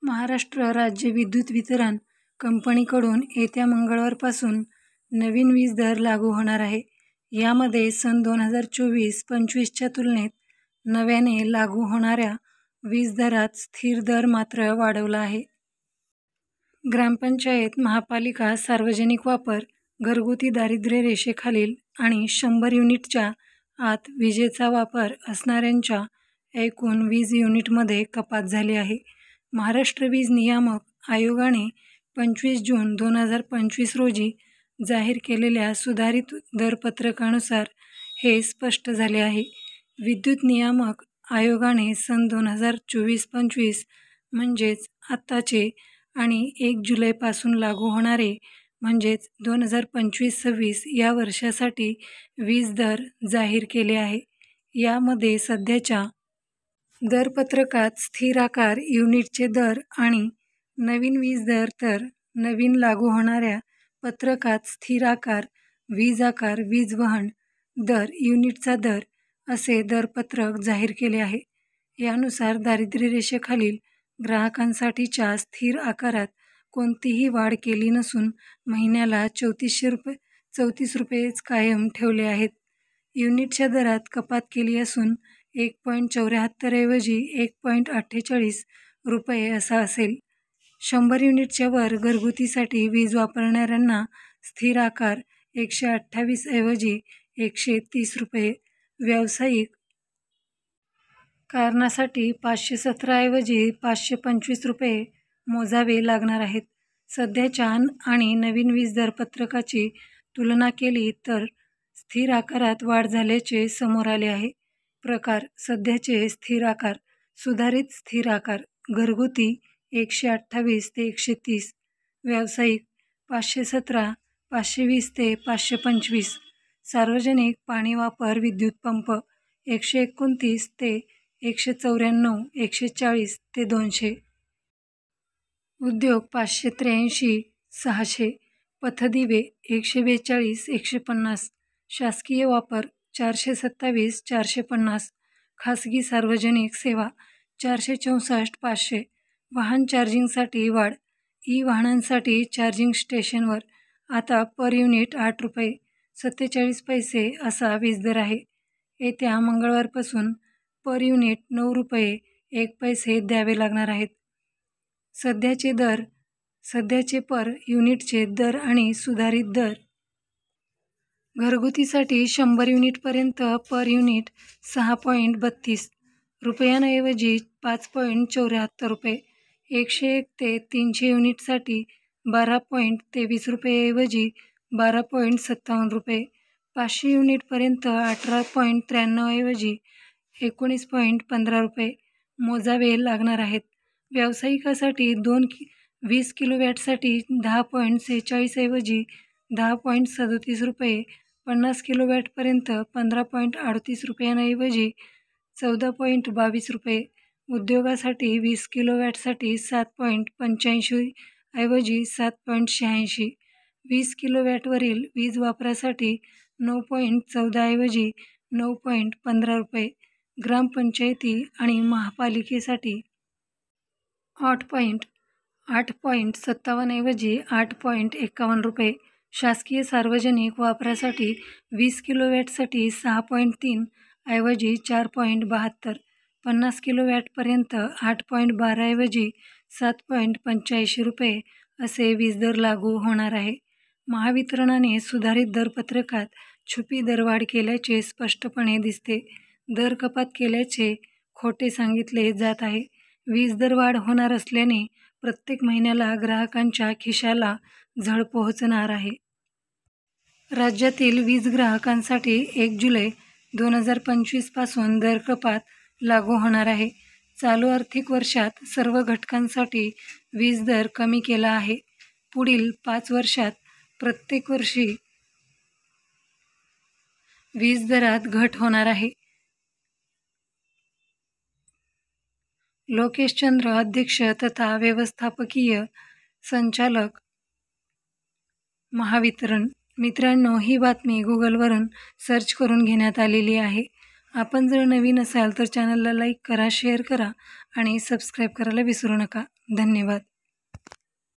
महाराष्ट्र राज्य विद्युत वितरण कंपनीकडून येत्या मंगळवारपासून नवीन वीज दर लागू होणार आहे. यामध्ये सन 2024-25च्या तुलनेत नव्याने लागू होणाऱ्या वीज दरात स्थिर दर मात्र वाढवला आहे. ग्रामपंचायत, महापालिका, सार्वजनिक वापर, घरगुती दारिद्र्य रेषेखालील आणि 100 युनिटच्या आत विजेचा वापर असणाऱ्यांच्या एकूण वीज युनिटमध्ये कपात झाली आहे. महाराष्ट्र वीज नियामक आयोगाने 25 जून 2025 रोजी जाहीर केलेल्या सुधारित दरपत्रकानुसार हे स्पष्ट झाले आहे. विद्युत नियामक आयोगाने सन 2024-25 म्हणजेच आत्ताचे आणि 1 जुलैपासून लागू होणारे म्हणजेच 2025-26 या वर्षासाठी वीज दर जाहीर केले आहे. यामध्ये सध्याच्या दरपत्रकात स्थिर आकार युनिटचे दर आणि नवीन वीज दर तर नवीन लागू होणाऱ्या पत्रकात स्थिर आकार, वीज वहन दर, युनिटचा दर असे दरपत्रक जाहीर केले आहे. यानुसार दारिद्र्य रेषेखालील ग्राहकांसाठीच्या स्थिर आकारात कोणतीही वाढ केली नसून महिन्याला 34 रुपयेच कायम ठेवले आहेत. युनिटच्या दरात कपात केली असून 1.74 ऐवजी 1.48 रुपये असा असेल. 100 युनिटच्या वर घरगुतीसाठी वीज वापरणाऱ्यांना स्थिर आकार 128 ऐवजी 130 रुपये, व्यावसायिक कारणासाठी 517 ऐवजी 525 रुपये मोजावे लागणार आहेत. सध्याच्या आणि नवीन वीज दरपत्रकाची तुलना केली तर स्थिर आकारात वाढ झाल्याचे समोर आले आहे. प्रकार: सध्याचे स्थिर आकार, सुधारित स्थिर आकार, घरगुती 128 ते 130, व्यावसायिक 517, 520 ते 525, सार्वजनिक पाणी वापर विद्युत पंप 129 ते 194, 140 ते 200, उद्योग 583, 600, पथदिवे 142, 150, शासकीय वापर 427, 450, खासगी सार्वजनिक सेवा 464, 500, वाहन चार्जिंगसाठी वाढ: ई-वाहनांसाठी चार्जिंग स्टेशनवर आता पर युनिट 8 रुपये 47 पैसे असा वीज दर आहे. येत्या मंगळवारपासून पर युनिट 9 रुपये 1 पैसे द्यावे लागणार आहेत. सध्याचे पर युनिटचे दर आणि सुधारित दर: घरगुतीसाठी 100 युनिटपर्यंत पर युनिट 6.32 रुपयांऐवजी 5.74 रुपये, 101 ते 300 युनिटसाठी 12.23 रुपयेऐवजी 12.57 रुपये, 500 युनिटपर्यंत 18.93 ऐवजी 19.15 रुपये मोजावे लागणार आहेत. व्यावसायिकासाठी 20 किलोवॅटसाठी 10.46 ऐवजी 10.37 रुपये, 50 किलोवॅटपर्यंत 15.38 रुपयांऐवजी 14.22 रुपये, उद्योगासाठी 20 किलोवॅटसाठी 7.85 ऐवजी 7.86, 20 किलोवॅटवरील वीज वापरासाठी 9.14 ऐवजी 9.15 रुपये, ग्रामपंचायती आणि महापालिकेसाठी 8.57 ऐवजी 8.51 रुपये, शासकीय सार्वजनिक वापरासाठी 20 किलोवॅटसाठी 6.3 ऐवजी 4.72, 50 किलोवॅटपर्यंत 8.12 ऐवजी 7.85 रुपये असे वीज दर लागू होणार आहे. महावितरणने सुधारित दरपत्रकात छुपी दरवाढ केल्याचे स्पष्टपणे दिसते. दर कपात केल्याचे खोटे सांगितले जात आहे. वीज दरवाढ होणार असल्याने प्रत्येक महिन्याला ग्राहकांच्या खिशाला झळ पोहोचणार आहे. राज्यातील वीज ग्राहकांसाठी 1 जुलै 2025 पासून दर कपात लागू होणार आहे. चालू आर्थिक वर्षात सर्व घटकांसाठी वीज दर कमी केला आहे. पुढील 5 वर्षात प्रत्येक वर्षी वीज दरात घट होणार आहे. लोकेश चंद्र, अध्यक्ष तथा व्यवस्थापकीय संचालक, महावितरण. मित्रांनो, ही बातमी गुगलवरून सर्च करून घेण्यात आलेली आहे. आपण जर नवीन असाल तर चॅनलला लाईक करा, शेअर करा आणि सबस्क्राईब करायला विसरू नका. धन्यवाद.